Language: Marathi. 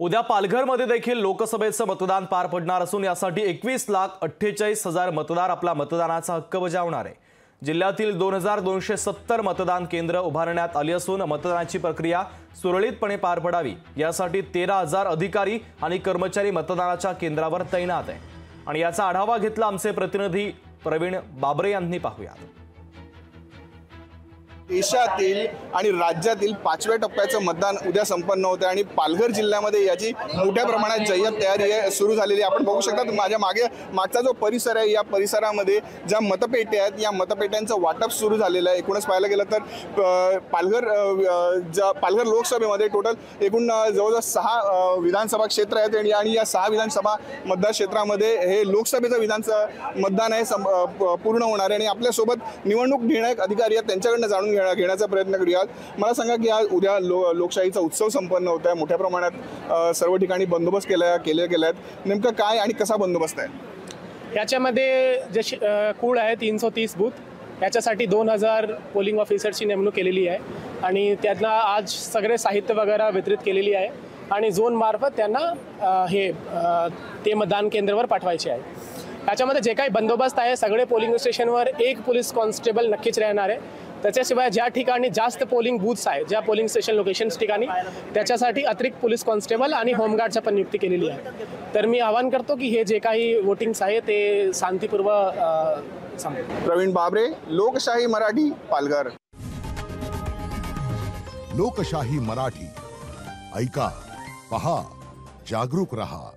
उद्या पालघरमध्ये देखील लोकसभेचं मतदान पार पडणार असून यासाठी 21,48,000 मतदार आपला मतदानाचा हक्क बजावणार आहे। जिल्ह्यातील 2,270 मतदान केंद्र उभारण्यात आली असून मतदानाची प्रक्रिया सुरळीतपणे पार पडावी यासाठी 13,000 अधिकारी आणि कर्मचारी मतदानाच्या केंद्रावर तैनात आहे। आणि याचा आढावा घेतला आमचे प्रतिनिधी प्रवीण बाबरे यांनी। पाहूया। देशातील आणि राज्यातील 5व्या टप्प्याचं मतदान उद्या संपन्न होतं आणि पालघर जिल्ह्यामध्ये याची मोठ्या प्रमाणात जय्यत तयारी सुरू झालेली आहे। आपण बघू शकता माझ्या मागचा जो परिसर आहे, या परिसरामध्ये ज्या मतपेट्या आहेत या मतपेट्यांचं वाटप सुरू झालेलं आहे। एकूणच पाहायला गेलं तर पालघर लोकसभेमध्ये टोटल एकूण जवळजवळ 6 विधानसभा क्षेत्र आहेत आणि या 6 विधानसभा मतदार क्षेत्रामध्ये हे लोकसभेचं मतदान आहे पूर्ण होणार आहे। आणि आपल्यासोबत निवडणूक निर्णायक अधिकारी आहेत, त्यांच्याकडनं जाणून घेण्याचा प्रयत्न करूयात। मला सांगा की आज उद्या लोकशाहीचा उत्सव संपन्न होत आहे, मोठ्या प्रमाणात सर्व ठिकाणी बंदोबस्त केले गेले आहेत, नेमकं काय आणि कसा बंदोबस्त आहे? याच्यामध्ये जे कूळ आहे 330 बूथ, याच्यासाठी 2,000 पोलिंग ऑफिसरची नेमणूक केलेली आहे आणि त्यांना आज सगळे साहित्य वगैरे वितरित केलेली आहे आणि झोन मार्फत त्यांना ते मतदान केंद्रावर पाठवायचे आहे। याच्यामध्ये जे काही बंदोबस्त आहे, सगळे पोलिंग स्टेशनवर एक पोलीस कॉन्स्टेबल नक्कीच राहणार आहे। त्याच्याशिवाय ज्या ठिकाणी जास्त पोलिंग बूथ्स आहे, ज्या पोलिंग स्टेशन लोकेशन्स ठिकाणी, त्याच्यासाठी अतिरिक्त पोलीस कॉन्स्टेबल आणि होमगार्डच्या पण नियुक्ती केलेली आहे। तर मी आवाहन करतो की हे जे काही वोटिंग्स आहे ते शांतीपूर्व संपेल। प्रवीण बाबरे, लोकशाही मराठी, पालघर। लोकशाही मराठी, ऐका, पहा, जागरूक रहा।